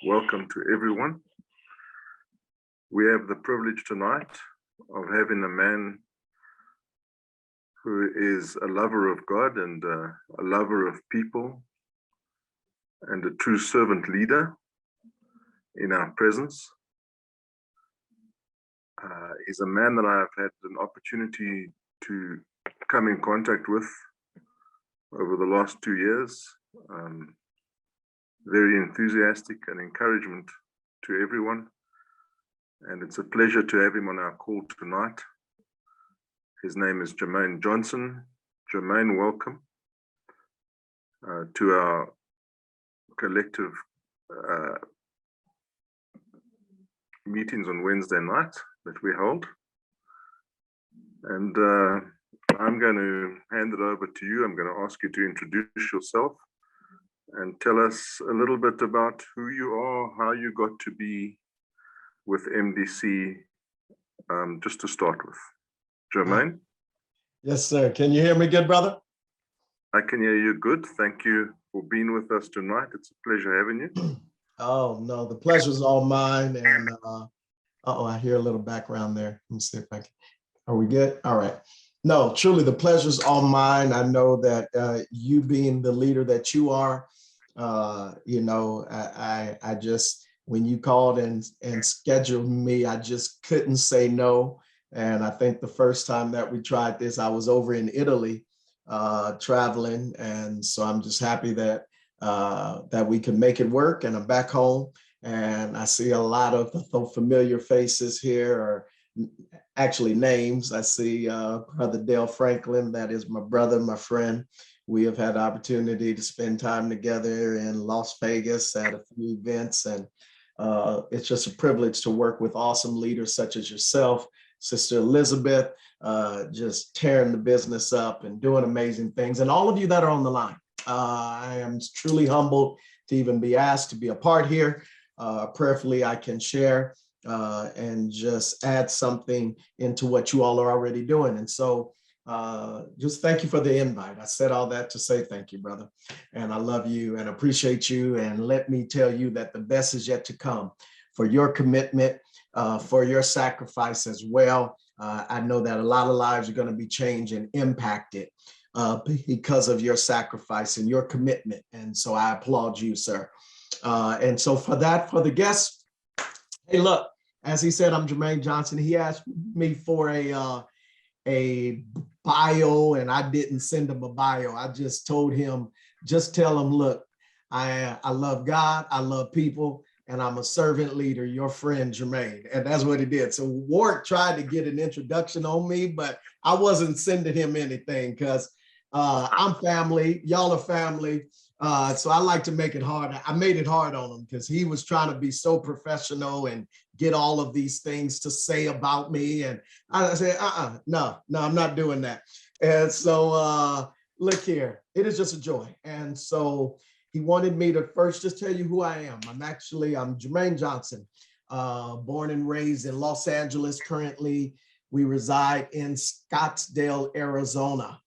welcome to everyone. We have the privilege tonight of having a man who is a lover of God and a lover of people and a true servant leader in our presence. He's a man that I've had an opportunity to come in contact with over the last 2 years. Very enthusiastic and encouragement to everyone. And it's a pleasure to have him on our call tonight. His name is Jermaine Johnson. Jermaine, welcome to our collective meetings on Wednesday night that we hold. And I'm going to hand it over to you. I'm going to ask you to introduce yourself and tell us a little bit about who you are, how you got to be with MDC, just to start with. Jermaine? Yes, sir. Can you hear me good, brother? I can hear you good. Thank you for being with us tonight. It's a pleasure having you. Oh, no, the pleasure's all mine. And I hear a little background there. Let me see if I can. Are we good? All right. No, truly, the pleasure's all mine. I know that you being the leader that you are, I just, when you called and scheduled me, I just couldn't say no. And I think the first time that we tried this, I was over in Italy traveling. And so I'm just happy that that we can make it work. And I'm back home and I see a lot of familiar faces here, or actually names. I see Brother Dale Franklin, that is my brother, my friend. We have had the opportunity to spend time together in Las Vegas at a few events. And it's just a privilege to work with awesome leaders such as yourself, Sister Elizabeth, just tearing the business up and doing amazing things. And all of you that are on the line, I am truly humbled to even be asked to be a part here. Prayerfully, I can share and just add something into what you all are already doing. And so just thank you for the invite. I said all that to say thank you, brother. And I love you and appreciate you. And let me tell you that the best is yet to come for your commitment, for your sacrifice as well. I know that a lot of lives are going to be changed and impacted because of your sacrifice and your commitment. And so I applaud you, sir. And so for that, for the guests, hey, look, as he said, I'm Jermaine Johnson. He asked me for a bio and I didn't send him a bio. I just told him, just tell him, look, I love God, I love people, and I'm a servant leader, your friend Jermaine. And that's what he did. So Warwick tried to get an introduction on me, but I wasn't sending him anything because I'm family, y'all are family. So I like to make it hard. I made it hard on him because he was trying to be so professional and get all of these things to say about me. And I said, no, I'm not doing that. And so look here, it is just a joy. And so he wanted me to first just tell you who I am. I'm Jermaine Johnson, born and raised in Los Angeles. Currently, we reside in Scottsdale, Arizona.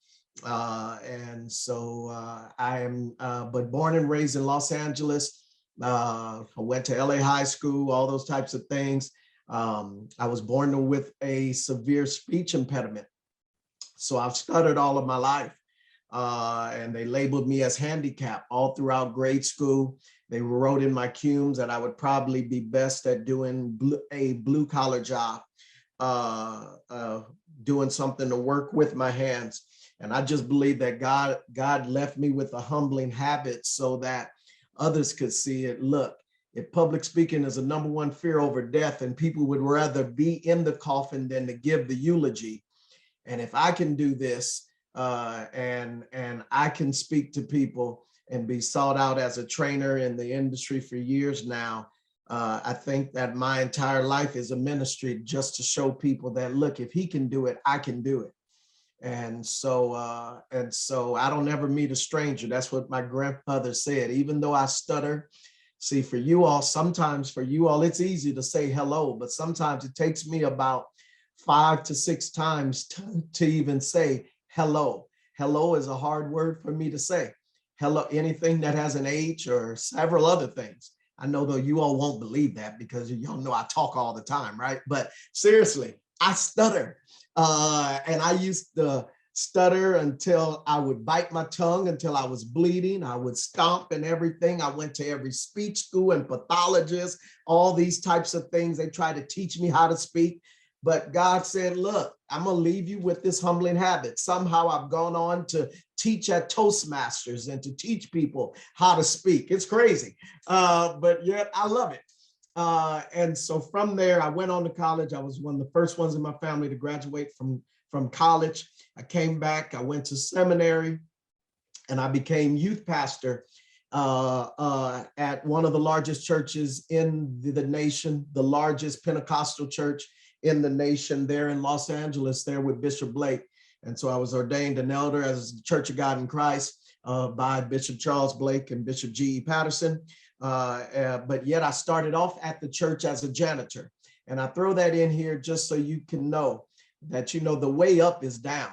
And so I am, but born and raised in Los Angeles. I went to LA high school, all those types of things. I was born with a severe speech impediment. So I've stuttered all of my life. And they labeled me as handicapped all throughout grade school. They wrote in my cumes that I would probably be best at doing a blue collar job, doing something to work with my hands. And I just believe that God left me with a humbling habit so that others could see it. Look, if public speaking is a #1 fear over death, and people would rather be in the coffin than to give the eulogy. And if I can do this and I can speak to people and be sought out as a trainer in the industry for years now, I think that my entire life is a ministry just to show people that, look, if he can do it, I can do it. And so I don't ever meet a stranger. That's what my grandmother said. Even though I stutter, see, for you all, sometimes for you all, it's easy to say hello, but sometimes it takes me about 5 to 6 times to even say hello. Hello is a hard word for me to say. Hello, anything that has an H or several other things. I know though you all won't believe that because y'all know I talk all the time, right? But seriously, I stutter. And I used to stutter until I would bite my tongue until I was bleeding. I would stomp and everything. I went to every speech school and pathologist, all these types of things. They tried to teach me how to speak. But God said, look, I'm going to leave you with this humbling habit. Somehow I've gone on to teach at Toastmasters and to teach people how to speak. It's crazy, but yet I love it. And so from there, I went on to college. I was one of the first ones in my family to graduate from college. I came back, I went to seminary, and I became youth pastor at one of the largest churches in the nation, the largest Pentecostal church in the nation there in Los Angeles, there with Bishop Blake. And so I was ordained an elder as the Church of God in Christ by Bishop Charles Blake and Bishop G.E. Patterson. But yet I started off at the church as a janitor. And I throw that in here just so you can know that, you know, the way up is down.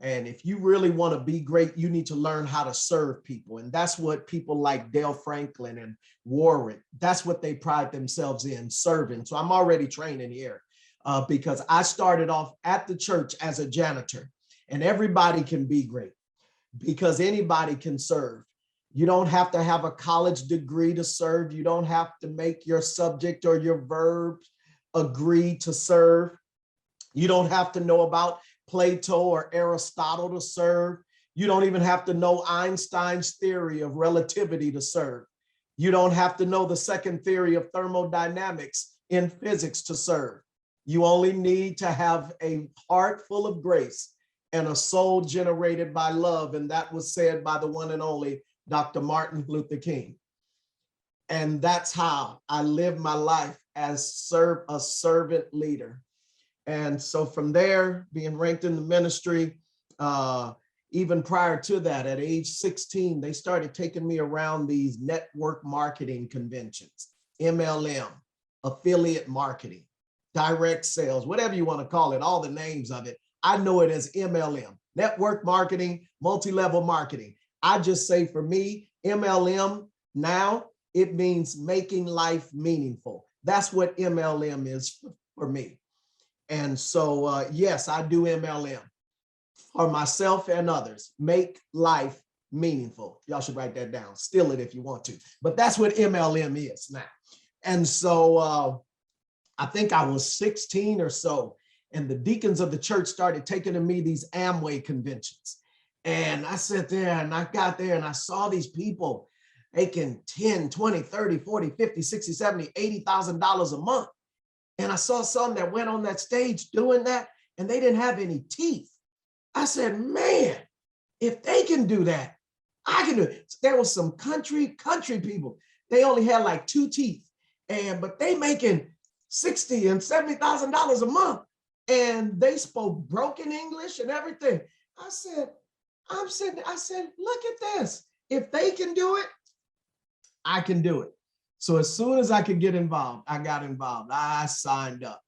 And if you really want to be great, you need to learn how to serve people. And that's what people like Dale Franklin and Warwick, that's what they pride themselves in, serving. So I'm already training here because I started off at the church as a janitor. And everybody can be great because anybody can serve. You don't have to have a college degree to serve. You don't have to make your subject or your verb agree to serve. You don't have to know about Plato or Aristotle to serve. You don't even have to know Einstein's theory of relativity to serve. You don't have to know the second theory of thermodynamics in physics to serve. You only need to have a heart full of grace and a soul generated by love. And that was said by the one and only Dr. Martin Luther King. And that's how I live my life as a servant leader. And so from there, being ranked in the ministry, even prior to that, at age 16, they started taking me around these network marketing conventions, MLM, affiliate marketing, direct sales, whatever you want to call it, all the names of it. I know it as MLM, network marketing, multi-level marketing. I just say for me, MLM now, it means making life meaningful. That's what MLM is for me. And so, yes, I do MLM for myself and others, make life meaningful. Y'all should write that down, steal it if you want to, but that's what MLM is now. And so I think I was 16 or so, and the deacons of the church started taking to me these Amway conventions. And I sat there and I got there and I saw these people making 10, 20, 30, 40, 50, 60, 70, $80,000 a month. And I saw some that went on that stage doing that and they didn't have any teeth. I said, man, if they can do that, I can do it. So there was some country people. They only had like 2 teeth, but they making $60,000 and $70,000 a month. And they spoke broken English and everything. I said, look at this. If they can do it, I can do it. So as soon as I could get involved, I got involved. I signed up.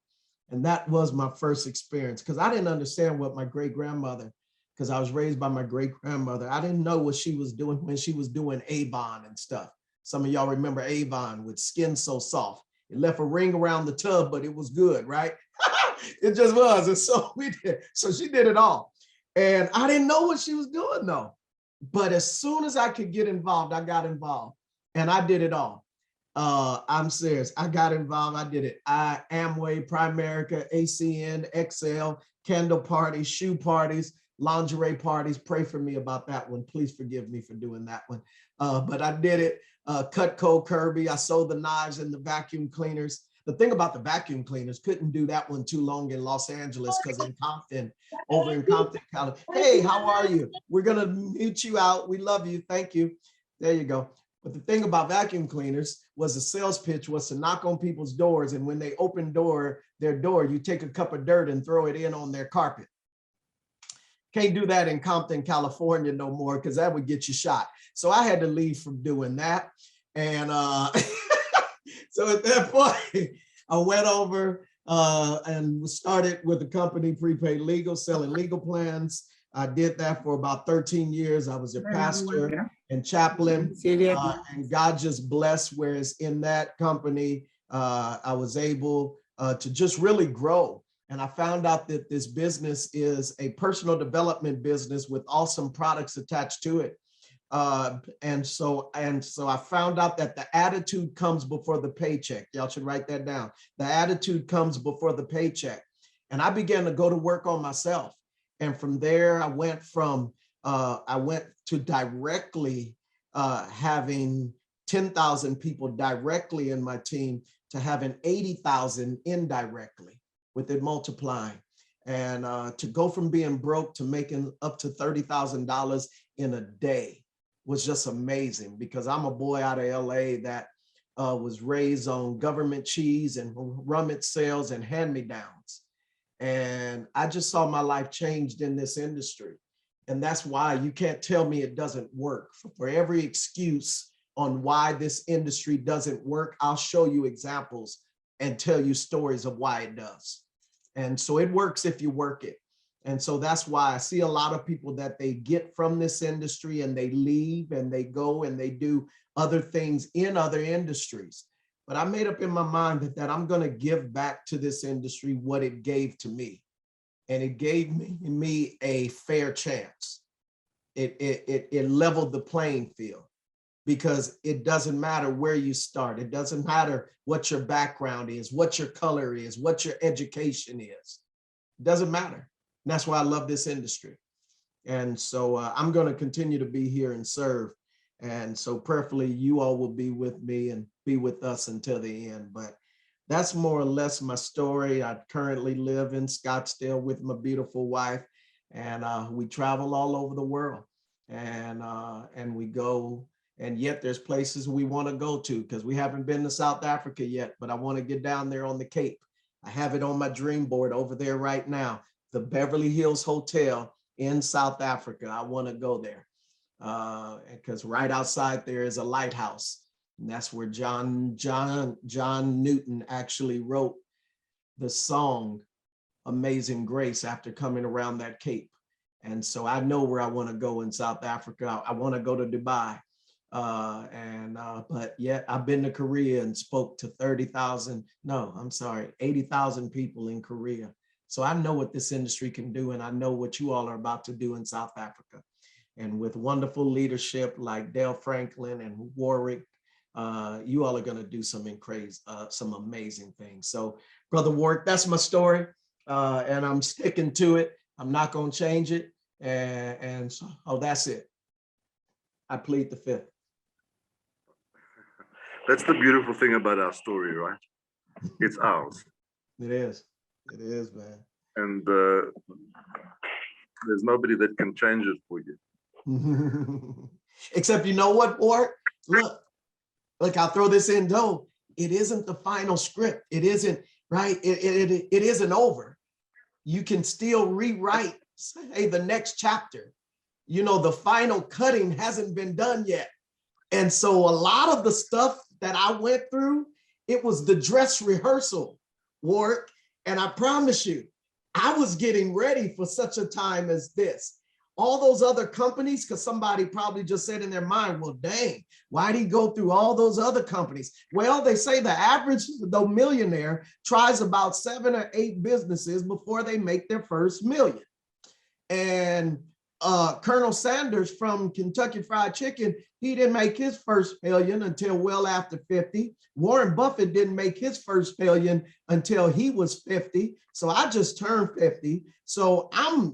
And that was my first experience because I didn't understand what my great-grandmother, because I was raised by my great-grandmother. I didn't know what she was doing when she was doing Avon and stuff. Some of y'all remember Avon with Skin So Soft. It left a ring around the tub, but it was good, right? It just was. And so we did. So she did it all. And I didn't know what she was doing though. But as soon as I could get involved, I got involved and I did it all. I'm serious. I got involved. I did it. Amway, Primerica, ACN, XL, candle parties, shoe parties, lingerie parties. Pray for me about that one. Please forgive me for doing that one. But I did it. Cutco, Kirby. I sold the knives and the vacuum cleaners. The thing about the vacuum cleaners, couldn't do that one too long in Los Angeles because in Compton, over in Compton, California. Hey, how are you? We're going to mute you out. We love you. Thank you. There you go. But the thing about vacuum cleaners was the sales pitch was to knock on people's doors. And when they open their door, you take a cup of dirt and throw it in on their carpet. Can't do that in Compton, California no more because that would get you shot. So I had to leave from doing that. And so at that point, I went over and started with the company Prepaid Legal, selling legal plans. I did that for about 13 years. I was a pastor and chaplain, and God just blessed. Whereas in that company, I was able to just really grow. And I found out that this business is a personal development business with awesome products attached to it. And so I found out that the attitude comes before the paycheck. Y'all should write that down. The attitude comes before the paycheck. And I began to go to work on myself. And from there, I went to directly having 10,000 people directly in my team to having 80,000 indirectly, with it multiplying. And to go from being broke to making up to $30,000 in a day was just amazing, because I'm a boy out of LA that was raised on government cheese and rummage sales and hand-me-downs. And I just saw my life changed in this industry. And that's why you can't tell me it doesn't work. For every excuse on why this industry doesn't work, I'll show you examples and tell you stories of why it does. And so it works if you work it. And so that's why I see a lot of people that they get from this industry and they leave and they go and they do other things in other industries. But I made up in my mind that I'm going to give back to this industry what it gave to me. And it gave me a fair chance. It leveled the playing field, because it doesn't matter where you start. It doesn't matter what your background is, what your color is, what your education is. It doesn't matter. And that's why I love this industry. And so I'm going to continue to be here and serve. And so prayerfully, you all will be with me and be with us until the end. But that's more or less my story. I currently live in Scottsdale with my beautiful wife, and we travel all over the world, and we go. And yet there's places we want to go to, because we haven't been to South Africa yet, but I want to get down there on the Cape. I have it on my dream board over there right now, the Beverly Hills Hotel in South Africa. I want to go there because right outside there is a lighthouse. And that's where John Newton actually wrote the song Amazing Grace after coming around that Cape. And so I know where I want to go in South Africa. I want to go to Dubai. But yet I've been to Korea and spoke to 80,000 people in Korea. So I know what this industry can do, and I know what you all are about to do in South Africa. And with wonderful leadership like Dale Franklin and Warwick, you all are going to do some amazing things. So Brother Warwick, that's my story, and I'm sticking to it. I'm not going to change it. And so, that's it. I plead the fifth. That's the beautiful thing about our story, right? It's ours. It is. It is, man. And there's nobody that can change it for you. Except, you know what, Ward? Look, I'll throw this in though. It isn't the final script. It isn't, right? It isn't over. You can still rewrite, say, the next chapter. You know, the final cutting hasn't been done yet. And so a lot of the stuff that I went through, it was the dress rehearsal work. And I promise you, I was getting ready for such a time as this. All those other companies, because somebody probably just said in their mind, well, dang, why'd he go through all those other companies? Well, they say the average, though millionaire, tries about 7 or 8 businesses before they make their first million. And Colonel Sanders from Kentucky Fried Chicken, he didn't make his first million until well after 50. Warren Buffett didn't make his first million until he was 50. So I just turned 50. So I'm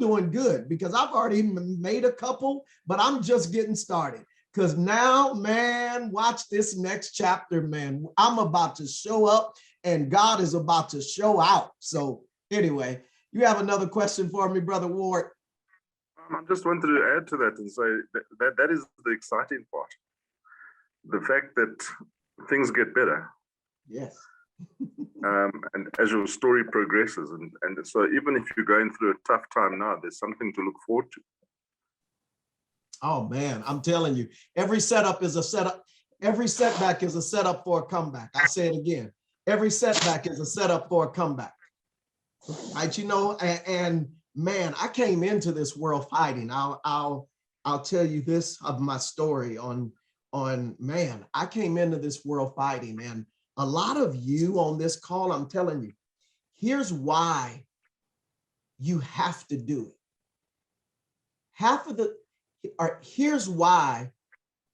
doing good because I've already made a couple, but I'm just getting started. Because now, man, watch this next chapter, man. I'm about to show up and God is about to show out. So anyway, you have another question for me, Brother Ward? I just wanted to add to that and say that is the exciting part. The fact that things get better. Yes. And as your story progresses. And so even if you're going through a tough time now, there's something to look forward to. Oh, man, I'm telling you, every setup is a setup. Every setback is a setup for a comeback. I'll say it again. Every setback is a setup for a comeback. Right, you know, and man, I came into this world fighting. I'll tell you this of my story on man, I came into this world fighting, and a lot of you on this call, I'm telling you, here's why you have to do it. Here's why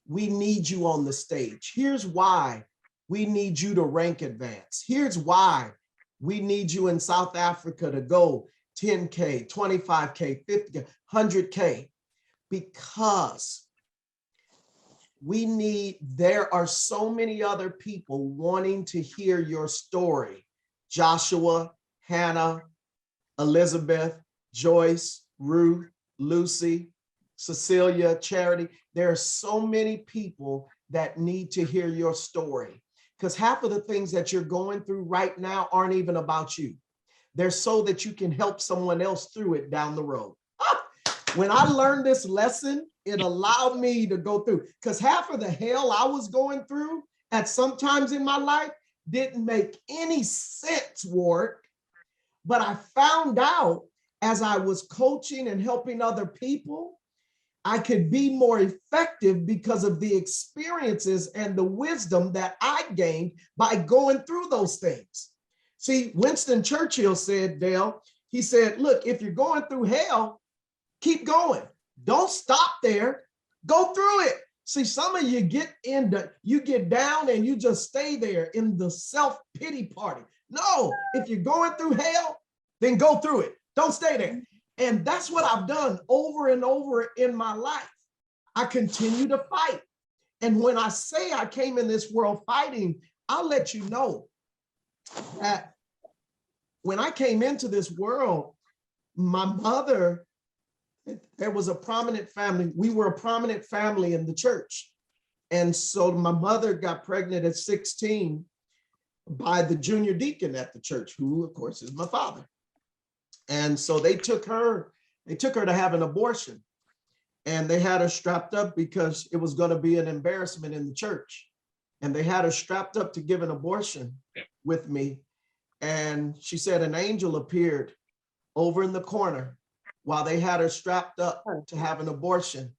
we need you on the stage. Here's why we need you to rank advance. Here's why we need you in South Africa to go 10K, 25K, 50K, 100K, because there are so many other people wanting to hear your story. Joshua, Hannah, Elizabeth, Joyce, Ruth, Lucy, Cecilia, Charity. There are so many people that need to hear your story, because half of the things that you're going through right now aren't even about you. They're so that you can help someone else through it down the road. When I learned this lesson, it allowed me to go through, because half of the hell I was going through at some times in my life didn't make any sense, Ward. But I found out as I was coaching and helping other people, I could be more effective because of the experiences and the wisdom that I gained by going through those things. See, Winston Churchill said, Dale, he said, look, if you're going through hell, keep going. Don't stop there. Go through it. See, some of you you get down and you just stay there in the self-pity party. No, if you're going through hell, then go through it. Don't stay there. And that's what I've done over and over in my life. I continue to fight. And when I say I came in this world fighting, I'll let you know that when I came into this world, my mother, there was a prominent family. We were a prominent family in the church. And so my mother got pregnant at 16 by the junior deacon at the church, who of course is my father. And so they took her to have an abortion, and they had her strapped up because it was going to be an embarrassment in the church. And they had her strapped up to give an abortion with me. And she said an angel appeared over in the corner while they had her strapped up to have an abortion.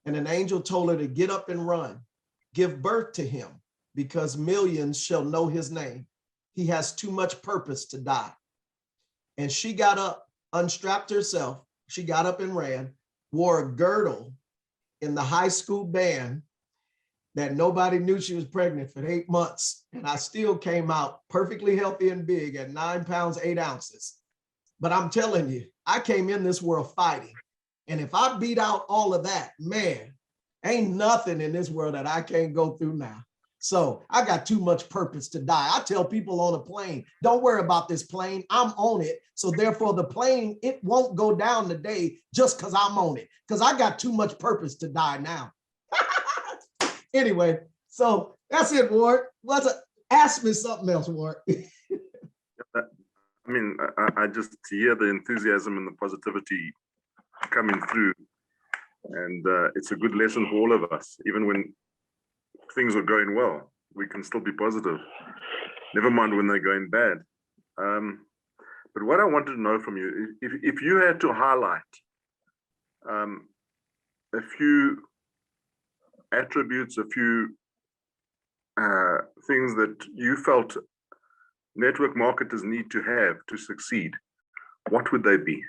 And an angel told her to get up and run, give birth to him, because millions shall know his name. He has too much purpose to die. And she got up, unstrapped herself. She got up and ran, wore a girdle in the high school band that nobody knew she was pregnant for 8 months. And I still came out perfectly healthy and big at 9 pounds, 8 ounces. But I'm telling you, I came in this world fighting. And if I beat out all of that, man, ain't nothing in this world that I can't go through now. So I got too much purpose to die. I tell people on a plane, don't worry about this plane. I'm on it. So therefore the plane, it won't go down today just because I'm on it, because I got too much purpose to die now. Anyway, so that's it, Ward. Ask me something else, Ward. I mean, I just hear the enthusiasm and the positivity coming through. And it's a good lesson for all of us, even when things are going well, we can still be positive. Never mind when they're going bad. But what I wanted to know from you, if you had to highlight a few attributes, a few things that you felt network marketers need to have to succeed, what would they be?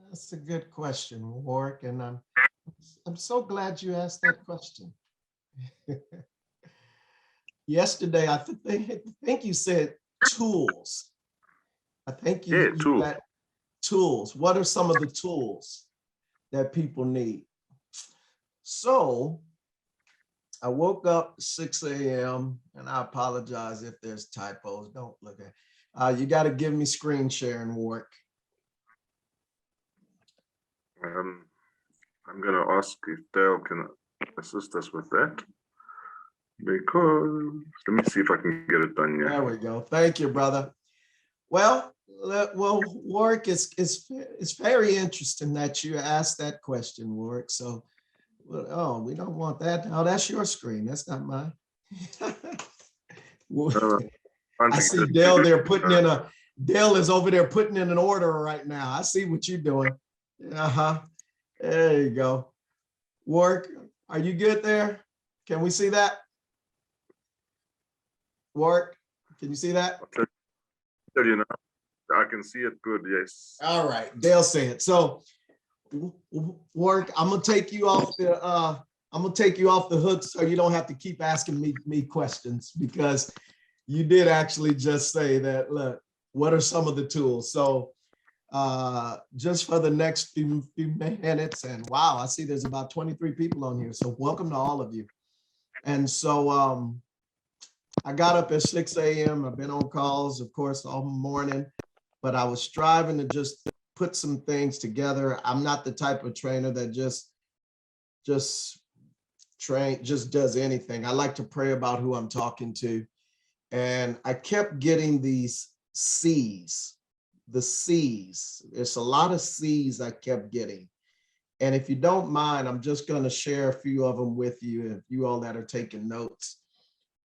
That's a good question, Warwick, and I'm so glad you asked that question. Yesterday, I think you said tools. I think you said tools. What are some of the tools that people need? So I woke up 6 a.m. and I apologize if there's typos. Don't look at. You got to give me screen sharing, Warwick. I'm going to ask if Dale can assist us with that, because let me see if I can get it done. There we go. Thank you, brother. Well, Warwick, it's very interesting that you asked that question, Warwick. So, we don't want that. Oh, that's your screen. That's not mine. I see Dale there putting in Dale is over there putting in an order right now. I see what you're doing. There you go. Work. Are you good there? Can we see that? Work. Can you see that? I'll tell you now. I can see it good. Yes. All right. Dale said. So, Work. I'm gonna take you off the. I'm gonna take you off the hook so you don't have to keep asking me questions, because you did actually just say that. Look, what are some of the tools? So, just for the next few minutes, and wow, I see there's about 23 people on here. So welcome to all of you. And so I got up at 6 a.m. I've been on calls, of course, all morning, but I was striving to just put some things together. I'm not the type of trainer that just does anything. I like to pray about who I'm talking to. And I kept getting these C's, the C's. There's a lot of C's I kept getting. And if you don't mind, I'm just going to share a few of them with you, and you all that are taking notes.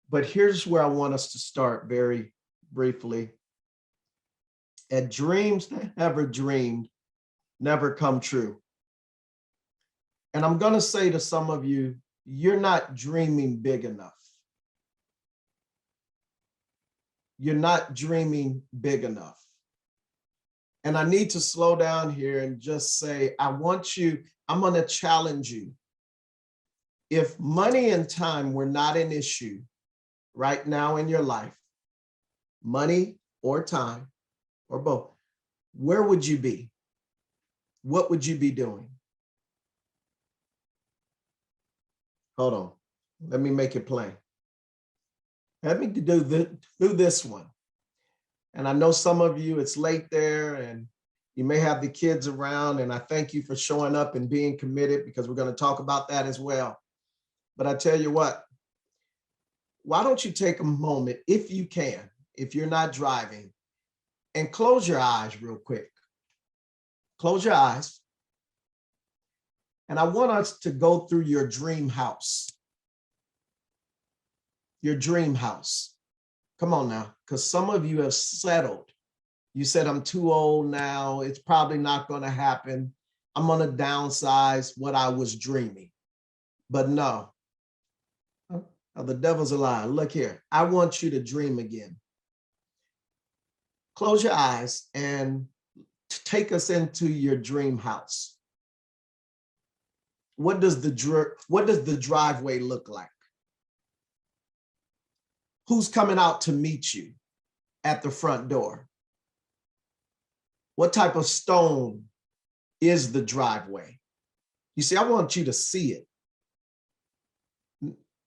But here's where I want us to start very briefly. And dreams that never dreamed never come true. And I'm going to say to some of you, you're not dreaming big enough. You're not dreaming big enough. And I need to slow down here and just say, I'm going to challenge you. If money and time were not an issue right now in your life, money or time or both, where would you be? What would you be doing? Hold on. Let me make it plain. Let me do this one. And I know some of you, it's late there and you may have the kids around, and I thank you for showing up and being committed, because we're going to talk about that as well. But I tell you what, why don't you take a moment, if you can, if you're not driving, and close your eyes real quick. Close your eyes. And I want us to go through your dream house. Your dream house. Come on now, because some of you have settled. You said, I'm too old now. It's probably not going to happen. I'm going to downsize what I was dreaming. But no, the devil's a lie. Look here. I want you to dream again. Close your eyes and take us into your dream house. What does the driveway look like? Who's coming out to meet you at the front door? What type of stone is the driveway? You see, I want you to see it.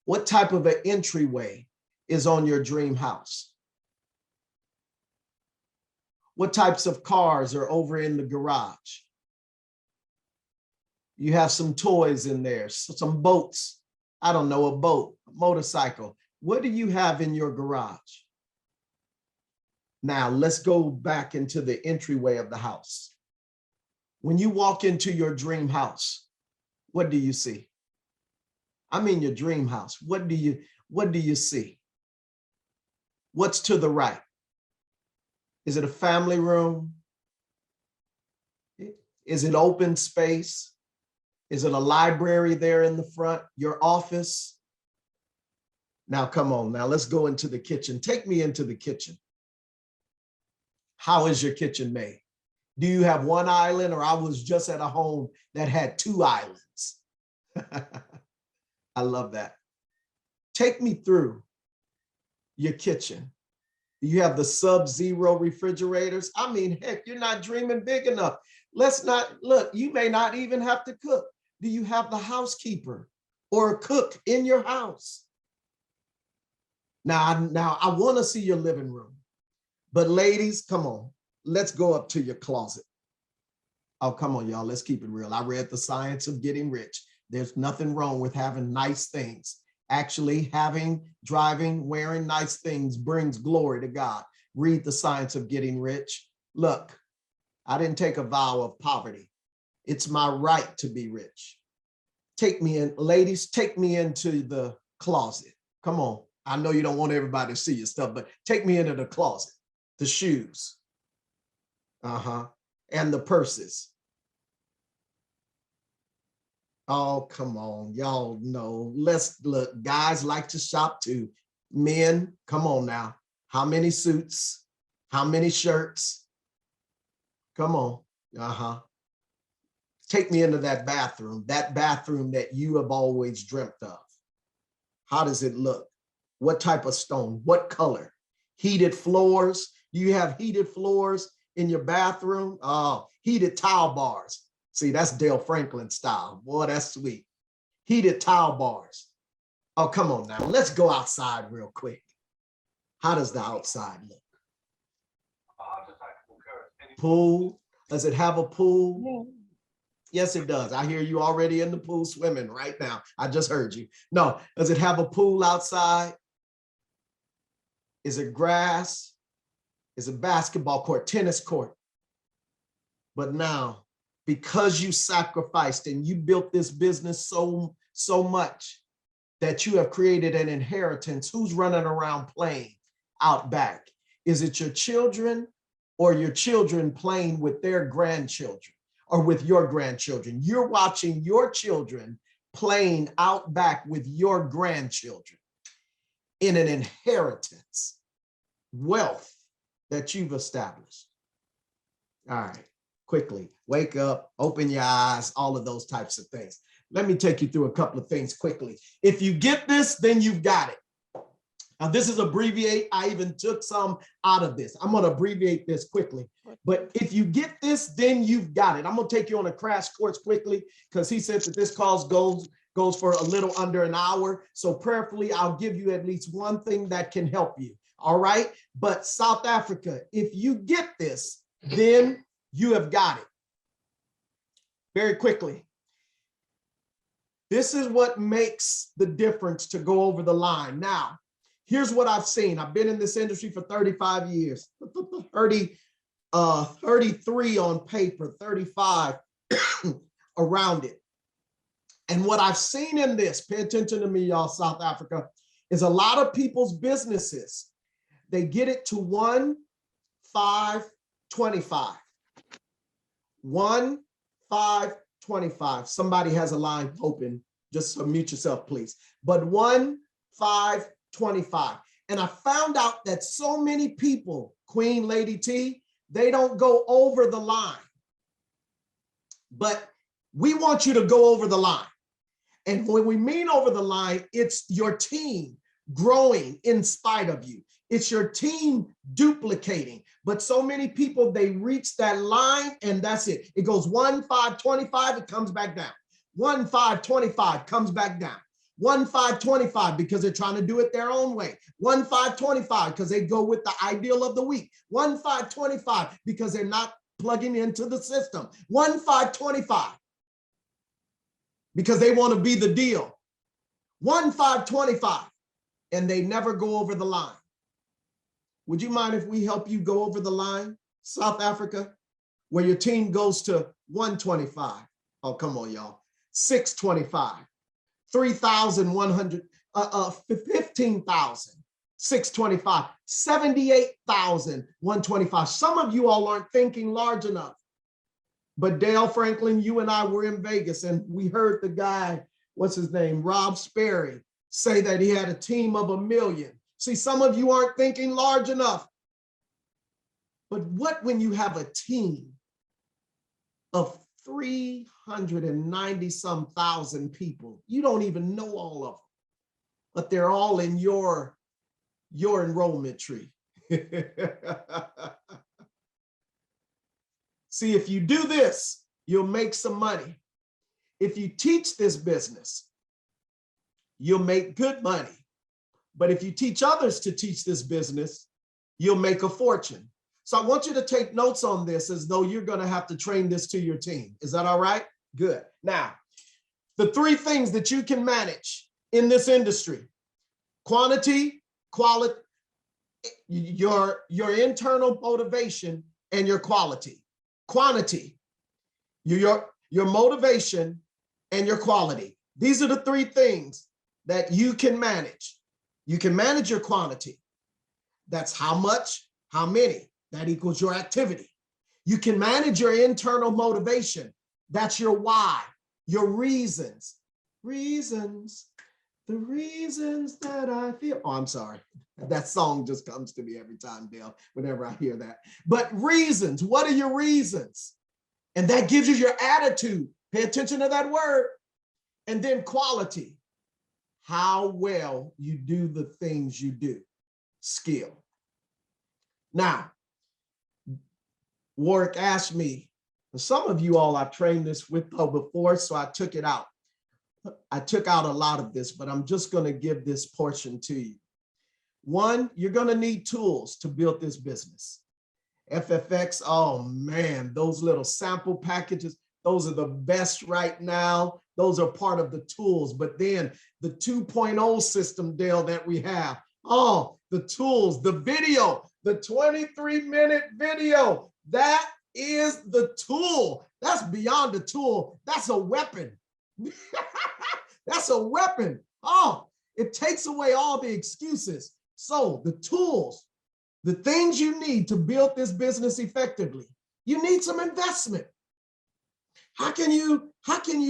What type of an entryway is on your dream house? What types of cars are over in the garage? You have some toys in there, some boats. I don't know, a boat, a motorcycle. What do you have in your garage? Now, let's go back into the entryway of the house. When you walk into your dream house, what do you see? I mean, your dream house. What do you see? What's to the right? Is it a family room? Is it open space? Is it a library there in the front? Your office? Now, come on. Now, let's go into the kitchen. Take me into the kitchen. How is your kitchen made? Do you have one island, or I was just at a home that had two islands? I love that. Take me through your kitchen. You have the sub-zero refrigerators. I mean, heck, you're not dreaming big enough. Let's not, look, you may not even have to cook. Do you have the housekeeper or a cook in your house? Now I want to see your living room. But ladies, come on, let's go up to your closet. Oh, come on, y'all, let's keep it real. I read The Science of Getting Rich. There's nothing wrong with having nice things. Actually, driving, wearing nice things brings glory to God. Read The Science of Getting Rich. Look, I didn't take a vow of poverty. It's my right to be rich. Take me in, ladies, take me into the closet. Come on. I know you don't want everybody to see your stuff, but take me into the closet, the shoes. And the purses. Oh, come on, y'all know. Let's look, guys like to shop too. Men, come on now. How many suits? How many shirts? Come on. Take me into that bathroom that you have always dreamt of. How does it look? What type of stone? What color? Heated floors? Do you have heated floors in your bathroom? Oh, heated towel bars. See, that's Dale Franklin style. Boy, that's sweet. Heated towel bars. Oh, come on now. Let's go outside real quick. How does the outside look? Pool? Does it have a pool? Yes, it does. I hear you already in the pool swimming right now. I just heard you. No, does it have a pool outside? Is it grass? Is it basketball court, tennis court? But now, because you sacrificed and you built this business so much that you have created an inheritance, who's running around playing out back? Is it your children or your children playing with their grandchildren or with your grandchildren? You're watching your children playing out back with your grandchildren in an inheritance, wealth that you've established. All right, quickly, wake up, open your eyes, all of those types of things. Let me take you through a couple of things quickly. If you get this, then you've got it. Now, this is abbreviate. I even took some out of this. I'm going to abbreviate this quickly. But if you get this, then you've got it. I'm going to take you on a crash course quickly because he said that this call goes for a little under an hour. So prayerfully, I'll give you at least one thing that can help you. All right. But South Africa, if you get this, then you have got it. Very quickly. This is what makes the difference to go over the line. Now, here's what I've seen. I've been in this industry for 35 years, 33 on paper, 35 around it. And what I've seen in this, pay attention to me, y'all, South Africa, is a lot of people's businesses, they get it to 1, 5, 25. 1, 5, 25. Somebody has a line open. Just mute yourself, please. But 1, 5, 25. And I found out that so many people, Queen Lady T, they don't go over the line. But we want you to go over the line. And when we mean over the line, it's your team growing in spite of you. It's your team duplicating. But so many people, they reach that line and that's it. It goes 1, 5, 25, it comes back down. 1, 5, 25 comes back down. 1, 5, 25 because they're trying to do it their own way. 1, 5, 25 because they go with the ideal of the week. 1, 5, 25 because they're not plugging into the system. 1, 5, 25 because they want to be the deal. 1, 5, 25 and they never go over the line. Would you mind if we help you go over the line, South Africa, where your team goes to 125? Oh, come on, y'all. 625, 3,100, 15,000, 625, 78,125. Some of you all aren't thinking large enough. But Dale Franklin, you and I were in Vegas and we heard the guy, what's his name, Rob Sperry, say that he had a team of 1 million. See, some of you aren't thinking large enough. But what when you have a team of 390-some thousand people? You don't even know all of them, but they're all in your enrollment tree. See, if you do this, you'll make some money. If you teach this business, you'll make good money. But if you teach others to teach this business, you'll make a fortune. So I want you to take notes on this as though you're going to have to train this to your team. Is that all right? Good. Now, the 3 things that you can manage in this industry: quantity, quality, your internal motivation, and your quality. Quantity, your motivation, and your quality. These are the 3 things that you can manage. You can manage your quantity. That's how much, how many. That equals your activity. You can manage your internal motivation. That's your why, your reasons. Reasons, the reasons that I feel. Oh, I'm sorry. That song just comes to me every time, Dale, whenever I hear that. But reasons, what are your reasons? And that gives you your attitude. Pay attention to that word. And then quality, how well you do the things you do. Skill. Now, Warwick asked me, and some of you all I've trained this with before, so I took it out. I took out a lot of this, but I'm just going to give this portion to you. One, you're going to need tools to build this business. FFX, oh man, those little sample packages, those are the best right now. Those are part of the tools. But then the 2.0 system, Dale, that we have, oh, the tools, the video, the 23-minute video, that is the tool. That's beyond a tool. That's a weapon. That's a weapon. Oh, it takes away all the excuses. So the tools, the things you need to build this business effectively, you need some investment. How can you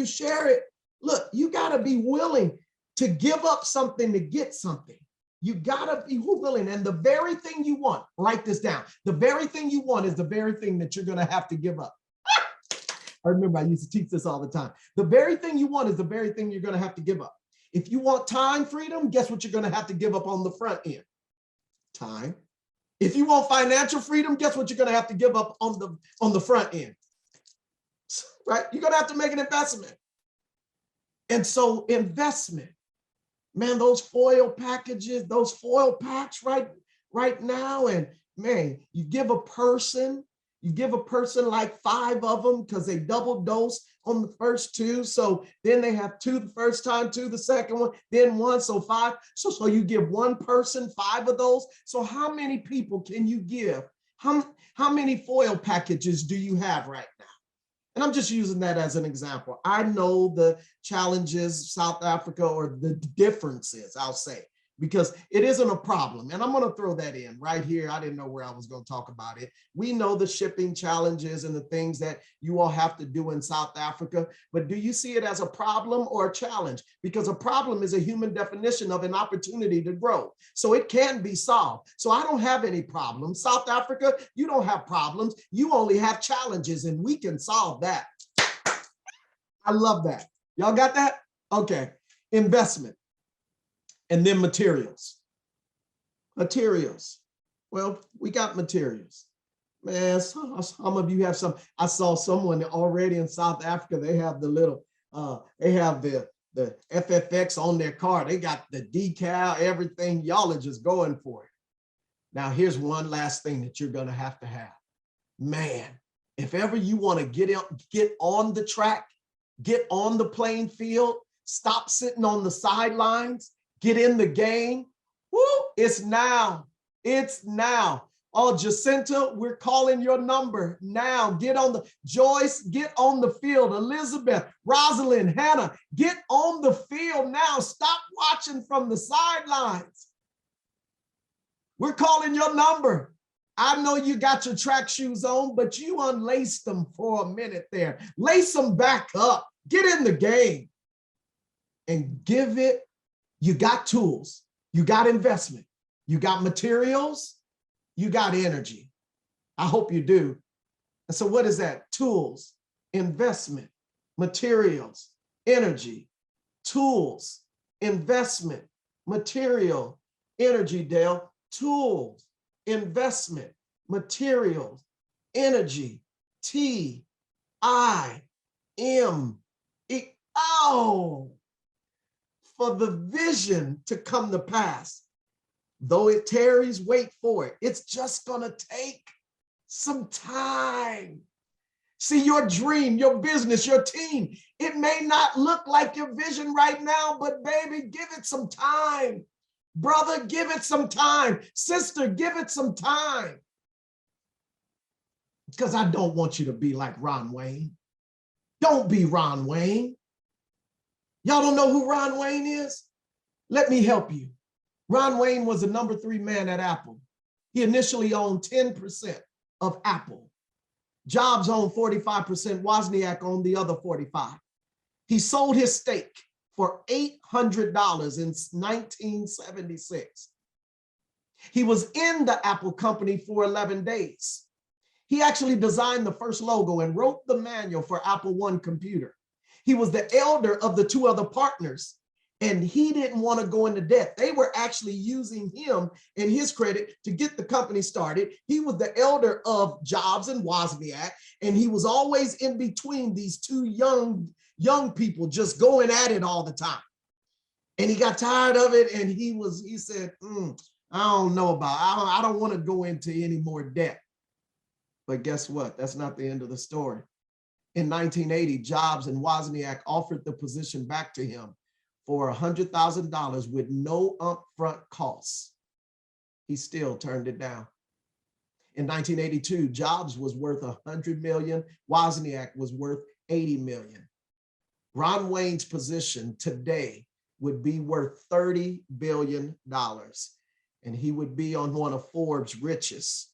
share it? Look, you got to be willing to give up something to get something. You got to be willing. And the very thing you want, write this down. The very thing you want is the very thing that you're going to have to give up. I remember I used to teach this all the time. The very thing you want is the very thing you're going to have to give up. If you want time freedom, guess what you're going to have to give up on the front end? Time. If you want financial freedom, guess what you're going to have to give up on the front end? Right? You're going to have to make an investment. And so investment, man, those foil packages, those foil packs right now, and man, you give a person like 5 of them because they double dose on the first 2. So then they have 2 the first time, 2 the second one, then 1, so 5. So you give one person 5 of those. So how many people can you give? How many foil packages do you have right now? And I'm just using that as an example. I know the challenges, South Africa, or the differences, I'll say, because it isn't a problem. And I'm going to throw that in right here. I didn't know where I was going to talk about it. We know the shipping challenges and the things that you all have to do in South Africa, but do you see it as a problem or a challenge? Because a problem is a human definition of an opportunity to grow. So it can be solved. So I don't have any problems. South Africa, you don't have problems. You only have challenges, and we can solve that. I love that. Y'all got that? Okay. Investment. And then materials. Materials. Well, we got materials. Man, some of you have some. I saw someone already in South Africa. They have the little, they have the FFX on their car. They got the decal, everything. Y'all are just going for it. Now, here's one last thing that you're going to have. Man, if ever you want to get on the track, get on the playing field, stop sitting on the sidelines, get in the game. Woo, it's now. It's now. Oh, Jacinta, we're calling your number now. Get on the, Joyce, get on the field. Elizabeth, Rosalind, Hannah, get on the field now. Stop watching from the sidelines. We're calling your number. I know you got your track shoes on, but you unlaced them for a minute there. Lace them back up. Get in the game and give it. You got tools, you got investment, you got materials, you got energy. I hope you do. And so what is that? Tools, investment, materials, energy, tools, investment, material, energy, Dale, tools, investment, materials, energy, T-I-M-E. Oh, for the vision to come to pass. Though it tarries, wait for it. It's just going to take some time. See, your dream, your business, your team, it may not look like your vision right now, but baby, give it some time. Brother, give it some time. Sister, give it some time. Because I don't want you to be like Ron Wayne. Don't be Ron Wayne. Y'all don't know who Ron Wayne is? Let me help you. Ron Wayne was the #3 man at Apple. He initially owned 10% of Apple. Jobs owned 45%, Wozniak owned the other 45. He sold his stake for $800 in 1976. He was in the Apple company for 11 days. He actually designed the first logo and wrote the manual for Apple I computer. He was the elder of the two other partners, and he didn't want to go into debt. They were actually using him and his credit to get the company started. He was the elder of Jobs and Wozniak, and he was always in between these two young people just going at it all the time. And he got tired of it, and he said, I don't know I don't want to go into any more debt. But guess what? That's not the end of the story. In 1980, Jobs and Wozniak offered the position back to him for $100,000 with no upfront costs. He still turned it down. In 1982, Jobs was worth $100 million. Wozniak was worth $80 million. Ron Wayne's position today would be worth $30 billion, and he would be on one of Forbes' richest.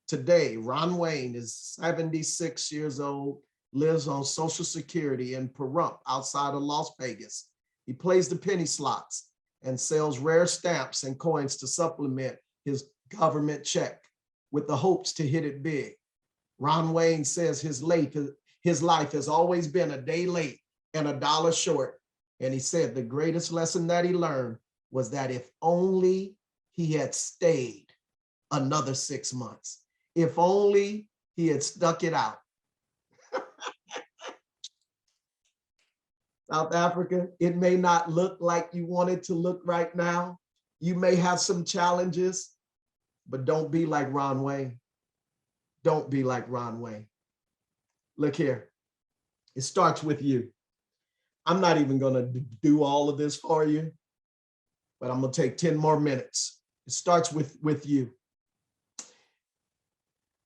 Today, Ron Wayne is 76 years old, lives on Social Security in Pahrump outside of Las Vegas. He plays the penny slots and sells rare stamps and coins to supplement his government check with the hopes to hit it big. Ron Wayne says his life has always been a day late and a dollar short. And he said the greatest lesson that he learned was that if only he had stayed another 6 months. If only he had stuck it out. South Africa, it may not look like you want it to look right now. You may have some challenges, but don't be like Ron Wayne. Don't be like Ron Wayne. Look here, it starts with you. I'm not even gonna do all of this for you, but I'm gonna take 10 more minutes. It starts with you.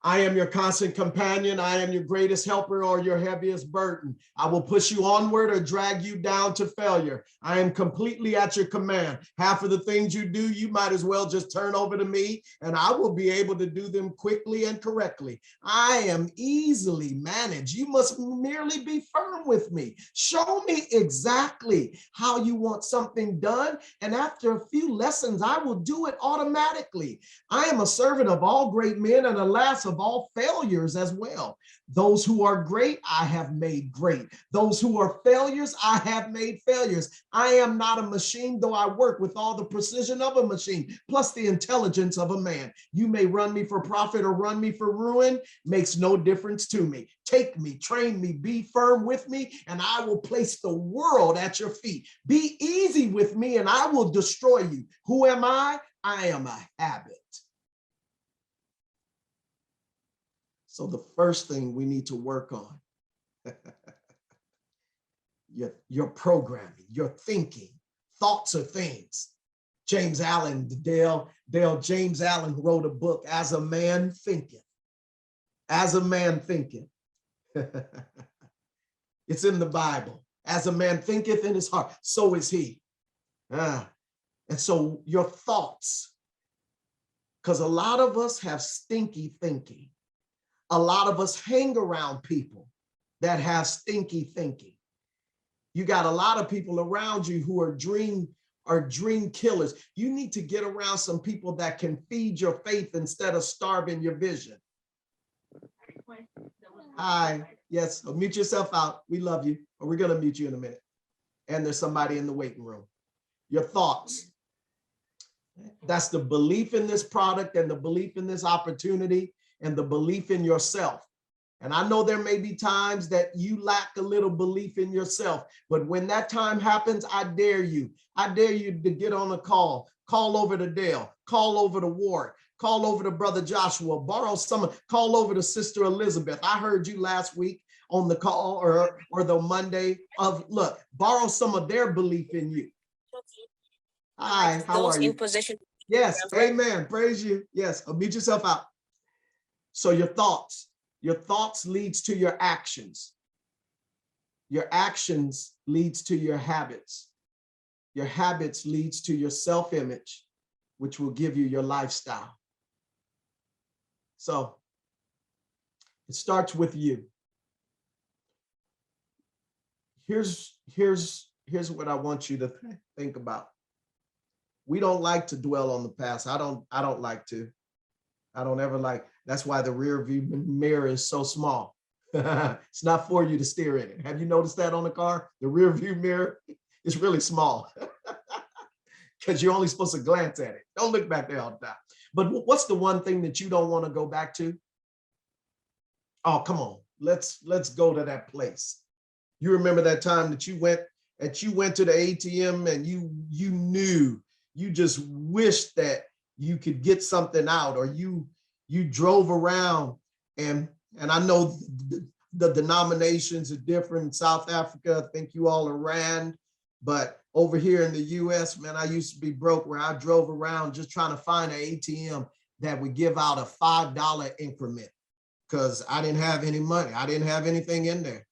I am your constant companion. I am your greatest helper or your heaviest burden. I will push you onward or drag you down to failure. I am completely at your command. Half of the things you do, you might as well just turn over to me, and I will be able to do them quickly and correctly. I am easily managed. You must merely be firm with me. Show me exactly how you want something done, and after a few lessons, I will do it automatically. I am a servant of all great men and alas, of all failures as well. Those who are great, I have made great. Those who are failures, I have made failures. I am not a machine, though I work with all the precision of a machine, plus the intelligence of a man. You may run me for profit or run me for ruin, makes no difference to me. Take me, train me, be firm with me, and I will place the world at your feet. Be easy with me, and I will destroy you. Who am I? I am a habit. So the first thing we need to work on, your programming, your thinking. Thoughts are things. James Allen, Dale James Allen wrote a book, As a Man Thinketh. As a Man Thinketh. It's in the Bible. As a man thinketh in his heart, so is he. And so your thoughts, because a lot of us have stinky thinking. A lot of us hang around people that have stinky thinking. You got a lot of people around you who are dream killers. You need to get around some people that can feed your faith instead of starving your vision. Hi, yes, mute yourself out. We love you, or we're gonna mute you in a minute. And there's somebody in the waiting room. Your thoughts. That's the belief in this product and the belief in this opportunity and the belief in yourself. And I know there may be times that you lack a little belief in yourself, but when that time happens, I dare you to get on a call over to Dale, call over to Ward, call over to Brother Joshua, call over to Sister Elizabeth. I heard you last week on the call or the Monday borrow some of their belief in you. Hi, how are you? In position. Yes, amen, praise you. Yes, mute yourself out. So your thoughts leads to your actions. Your actions leads to your habits. Your habits leads to your self-image, which will give you your lifestyle. So It starts with you. Here's what I want you to think about. We don't like to dwell on the past. I don't like to. I don't ever like. That's why the rear view mirror is so small. It's not for you to steer in it. Have you noticed that on the car? The rear view mirror is really small because you're only supposed to glance at it. Don't look back there all the time. But what's the one thing that you don't want to go back to? Oh, come on. Let's go to that place. You remember that time that you went to the ATM and you knew, you just wished that you could get something out, or you drove around, and I know the denominations are different in South Africa. I think you all are rand, but over here in the US, man, I used to be broke where I drove around just trying to find an ATM that would give out a $5 increment because I didn't have any money. I didn't have anything in there.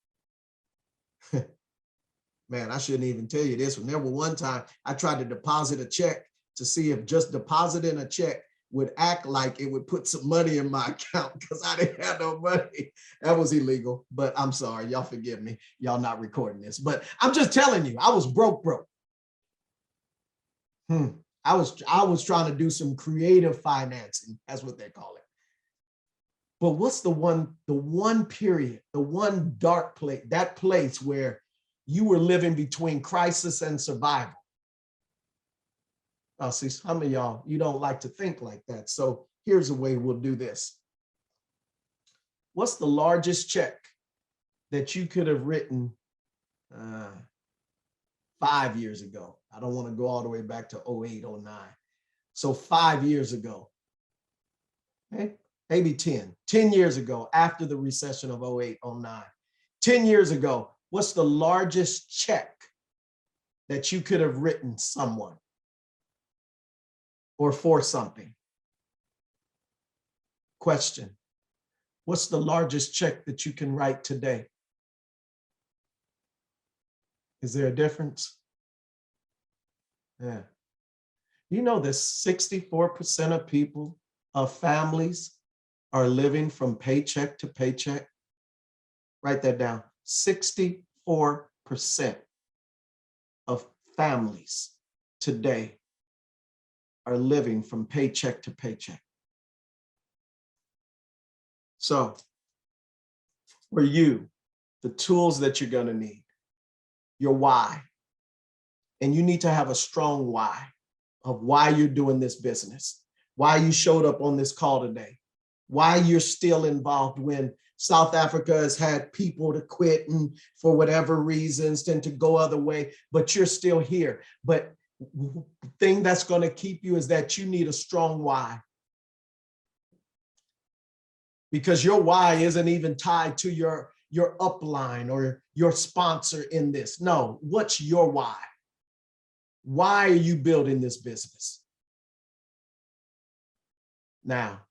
Man, I shouldn't even tell you this one. There was one time I tried to deposit a check to see if just depositing a check would act like it would put some money in my account because I didn't have no money. That was illegal, but I'm sorry. Y'all forgive me. Y'all not recording this, but I'm just telling you, I was broke. I was trying to do some creative financing. That's what they call it. But what's the one period, the one dark place, that place where you were living between crisis and survival? Oh, see, some of y'all, you don't like to think like that. So here's the way we'll do this. What's the largest check that you could have written 5 years ago? I don't want to go all the way back to 08, 09. So 5 years ago, okay? Maybe 10 years ago, after the recession of 08, 09. 10 years ago, what's the largest check that you could have written someone or for something? Question, what's the largest check that you can write today? Is there a difference? Yeah. You know that 64% of people, of families, are living from paycheck to paycheck? Write that down. 64% of families today are living from paycheck to paycheck. So for you, the tools that you're going to need, your why. And you need to have a strong why of why you're doing this business, why you showed up on this call today, why you're still involved when South Africa has had people to quit and for whatever reasons and to go other way, but you're still here. But the thing that's going to keep you is that you need a strong why. Because your why isn't even tied to your upline or your sponsor in this. No, what's your why? Why are you building this business? Now,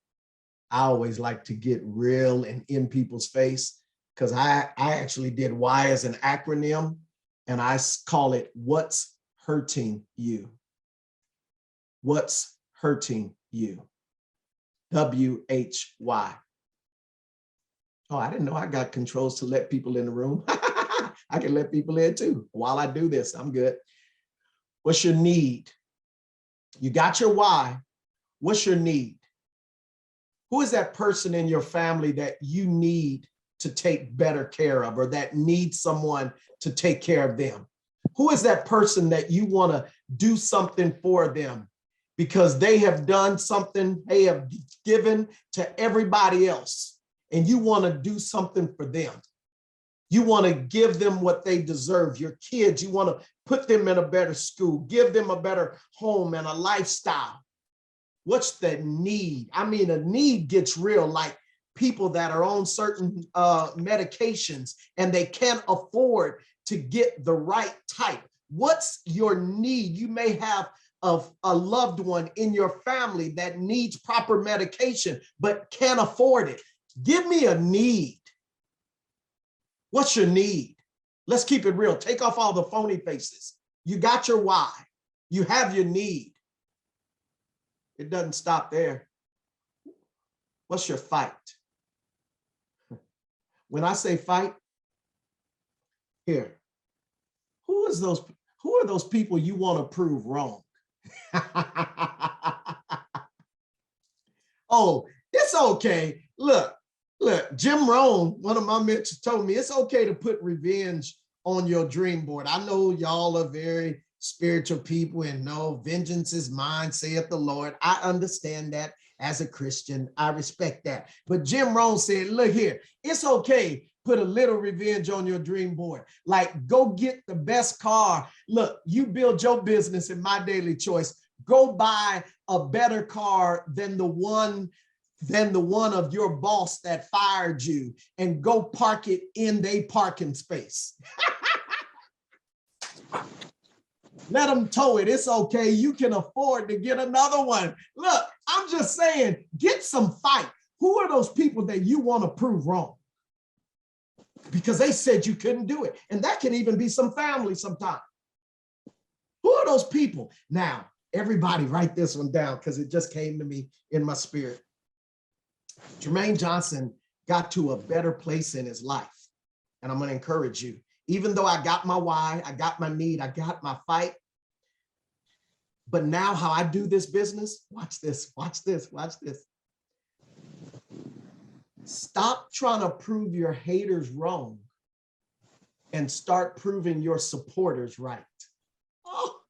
I always like to get real and in people's face because I actually did why as an acronym, and I call it what's hurting you. What's hurting you? WHY. Oh, I didn't know I got controls to let people in the room. I can let people in too. While I do this, I'm good. What's your need? You got your why. What's your need? Who is that person in your family that you need to take better care of or that needs someone to take care of them? Who is that person that you want to do something for them because they have done something they have given to everybody else and you want to do something for them? You want to give them what they deserve. Your kids, you want to put them in a better school, give them a better home and a lifestyle. What's the need? I mean, a need gets real, like people that are on certain medications and they can't afford to get the right type. What's your need? You may have a loved one in your family that needs proper medication, but can't afford it. Give me a need. What's your need? Let's keep it real. Take off all the phony faces. You got your why. You have your need. It doesn't stop there. What's your fight? When I say fight, here, who are those people you want to prove wrong? Oh, it's okay. Look, Jim Rohn, one of my mentors, told me it's okay to put revenge on your dream board. I know y'all are very spiritual people and no, vengeance is mine, saith the Lord. I understand that as a Christian. I respect that. But Jim Rohn said, look here, it's okay. Put a little revenge on your dream board. Like, go get the best car. Look, you build your business in My Daily Choice. Go buy a better car than the one of your boss that fired you, and go park it in their parking space. Let them tow it. It's okay. You can afford to get another one. Look, I'm just saying, get some fight. Who are those people that you want to prove wrong? Because they said you couldn't do it. And that can even be some family sometimes. Who are those people? Now, everybody write this one down because it just came to me in my spirit. Jermaine Johnson got to a better place in his life. And I'm going to encourage you. Even though I got my why, I got my need, I got my fight. But now how I do this business, watch this, watch this, watch this. Stop trying to prove your haters wrong and start proving your supporters right. Oh.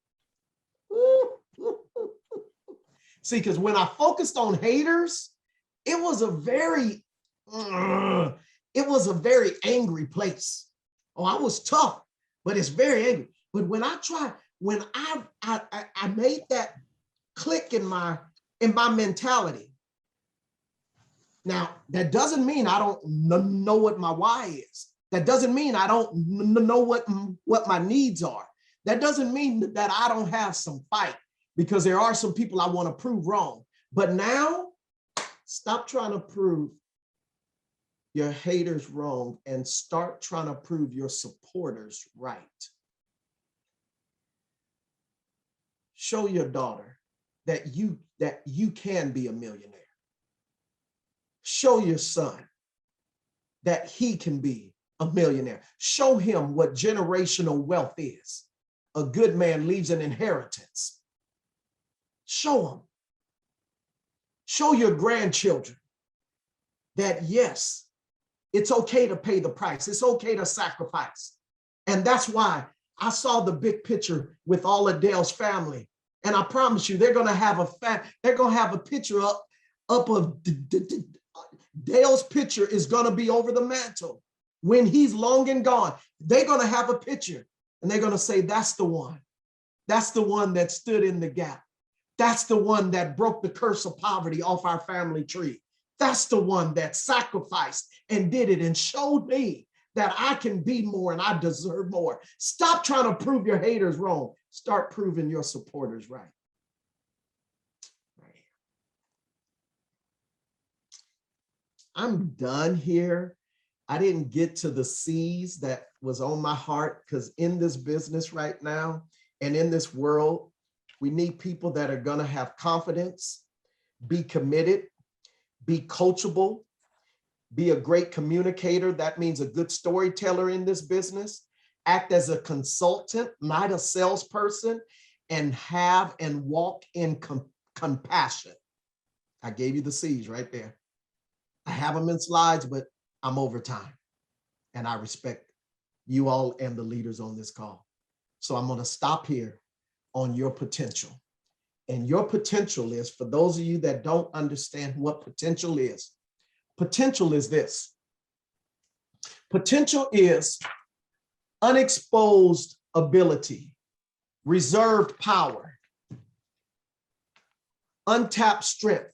See, because when I focused on haters, it was a very angry place. Oh, I was tough, but it's very angry. But when I made that click in my mentality. Now, that doesn't mean I don't know what my why is. That doesn't mean I don't know what my needs are. That doesn't mean that I don't have some fight, because there are some people I want to prove wrong. But now, stop trying to prove your haters wrong and start trying to prove your supporters right. Show your daughter that you can be a millionaire. Show your son that he can be a millionaire. Show him what generational wealth is. A good man leaves an inheritance. Show him. Show your grandchildren that yes, it's okay to pay the price. It's okay to sacrifice. And that's why I saw the big picture with all of Dale's family. And I promise you, they're going to have a picture up of Dale's picture is going to be over the mantle. When he's long and gone, they're going to have a picture and they're going to say, that's the one. That's the one that stood in the gap. That's the one that broke the curse of poverty off our family tree. That's the one that sacrificed and did it and showed me that I can be more and I deserve more. Stop trying to prove your haters wrong. Start proving your supporters right. I'm done here. I didn't get to the C's that was on my heart, because in this business right now and in this world, we need people that are going to have confidence, be committed, be coachable, be a great communicator. That means a good storyteller in this business, act as a consultant, not a salesperson, and have and walk in compassion. I gave you the C's right there. I have them in slides, but I'm over time. And I respect you all and the leaders on this call. So I'm going to stop here on your potential. And your potential is, for those of you that don't understand what potential is this. Potential is unexposed ability, reserved power, untapped strength,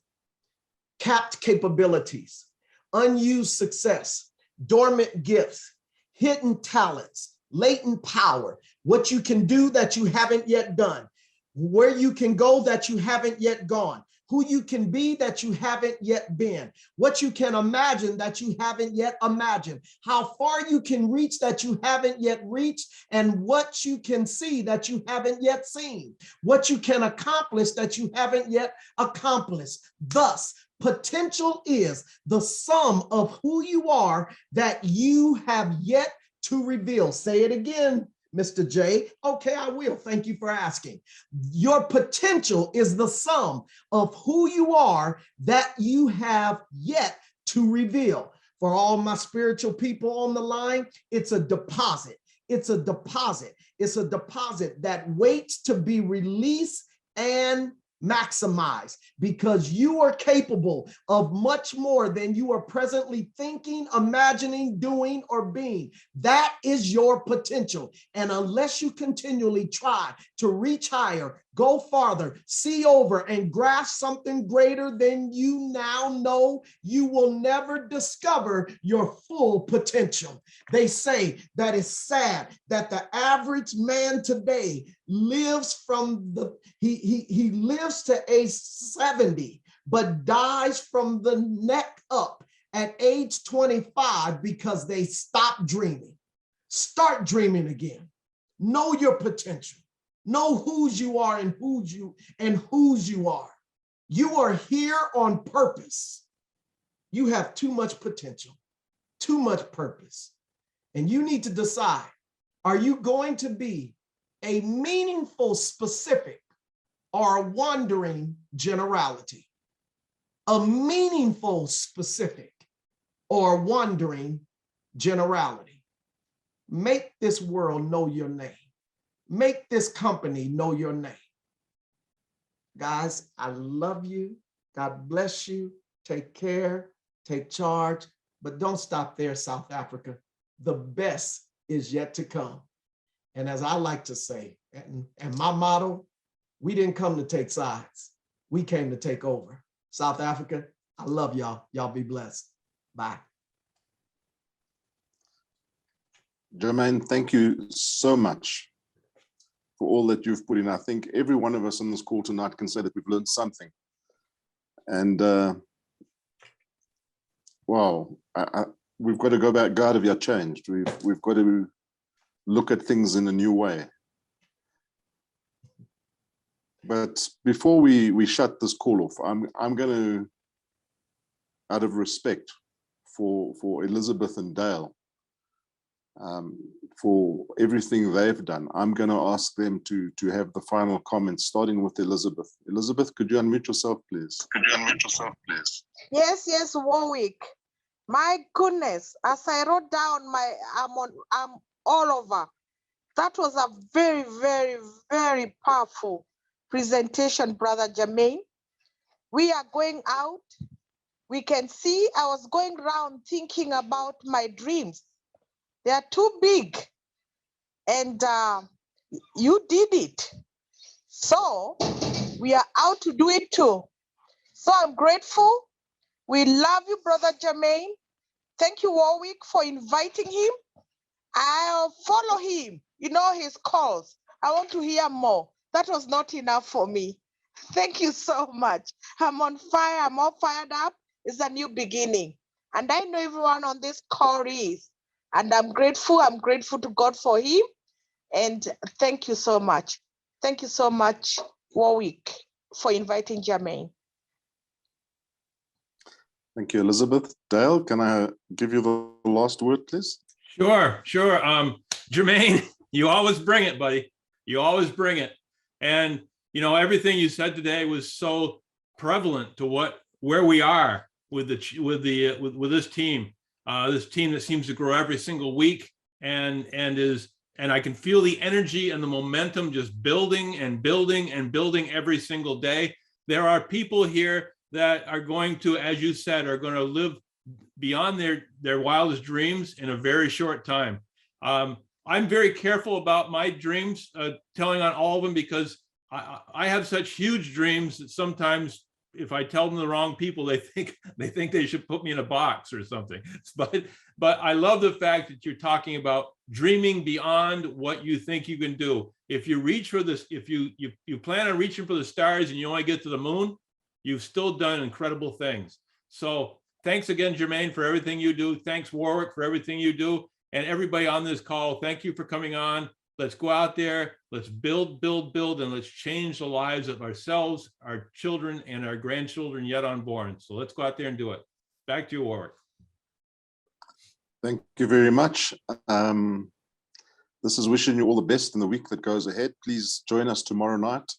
capped capabilities, unused success, dormant gifts, hidden talents, latent power, what you can do that you haven't yet done, where you can go that you haven't yet gone, who you can be that you haven't yet been, what you can imagine that you haven't yet imagined, how far you can reach that you haven't yet reached, and what you can see that you haven't yet seen, what you can accomplish that you haven't yet accomplished. Thus, Potential is the sum of who you are that you have yet to reveal. Say it again, Mr. J. Okay, I will. Thank you for asking. Your potential is the sum of who you are that you have yet to reveal. For all my spiritual people on the line, it's a deposit. It's a deposit. It's a deposit that waits to be released and maximized, because you are capable of much more than you are presently thinking, imagining, doing, or being. That is your potential. And unless you continually try to reach higher, go farther, see over, and grasp something greater than you now know, you will never discover your full potential. They say that it's sad that the average man today lives from he lives to age 70, but dies from the neck up at age 25 because they stopped dreaming. Start dreaming again. Know your potential. Know whose you are and whose you are. You are here on purpose. You have too much potential, too much purpose. And you need to decide, are you going to be a meaningful specific or a wandering generality? A meaningful specific or wandering generality. Make this world know your name. Make this company know your name. Guys, I love you. God bless you. Take care, take charge, but don't stop there, South Africa. The best is yet to come. And as I like to say, and my motto, we didn't come to take sides. We came to take over. South Africa, I love y'all. Y'all be blessed. Bye. Jermaine, thank you so much for all that you've put in. I think every one of us on this call tonight can say that we've learned something. And wow, we've got to go back. God, have you changed? We've got to look at things in a new way. But before we shut this call off, I'm going to, out of respect for Elizabeth and Dale, for everything they've done, I'm going to ask them to have the final comments, starting with Elizabeth. Elizabeth, could you unmute yourself, please? Yes, Warwick. My goodness, as I wrote down I'm all over. That was a very, very, very powerful presentation, Brother Jermaine. We are going out. We can see I was going around thinking about my dreams. They are too big. And you did it. So we are out to do it too. So I'm grateful. We love you, Brother Jermaine. Thank you, Warwick, for inviting him. I'll follow him. You know his calls. I want to hear more. That was not enough for me. Thank you so much. I'm on fire. I'm all fired up. It's a new beginning. And I know everyone on this call is. And I'm grateful. I'm grateful to God for him. And thank you so much. Thank you so much, Warwick, for inviting Jermaine. Thank you, Elizabeth. Dale, can I give you the last word, please? Sure. Jermaine, you always bring it, buddy. You always bring it. And, you know, everything you said today was so prevalent to where we are with this team that seems to grow every single week and I can feel the energy and the momentum just building and building and building every single day. There are people here that are going to, as you said, are going to live beyond their wildest dreams in a very short time. I'm very careful about my dreams, telling on all of them, because I have such huge dreams that sometimes if I tell them the wrong people, they think they should put me in a box or something. But I love the fact that you're talking about dreaming beyond what you think you can do. If you reach for this, if you plan on reaching for the stars and you only get to the moon, you've still done incredible things. So thanks again, Jermaine, for everything you do. Thanks, Warwick, for everything you do. And everybody on this call, thank you for coming on. Let's go out there, let's build, and let's change the lives of ourselves, our children, and our grandchildren yet unborn. So let's go out there and do it. Back to you, Warwick. Thank you very much. This is wishing you all the best in the week that goes ahead. Please join us tomorrow night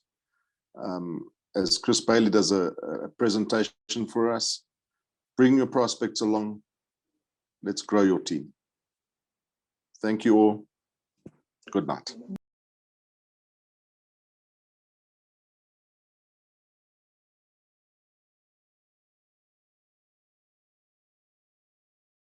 as Chris Bailey does a presentation for us. Bring your prospects along. Let's grow your team. Thank you all. Good night.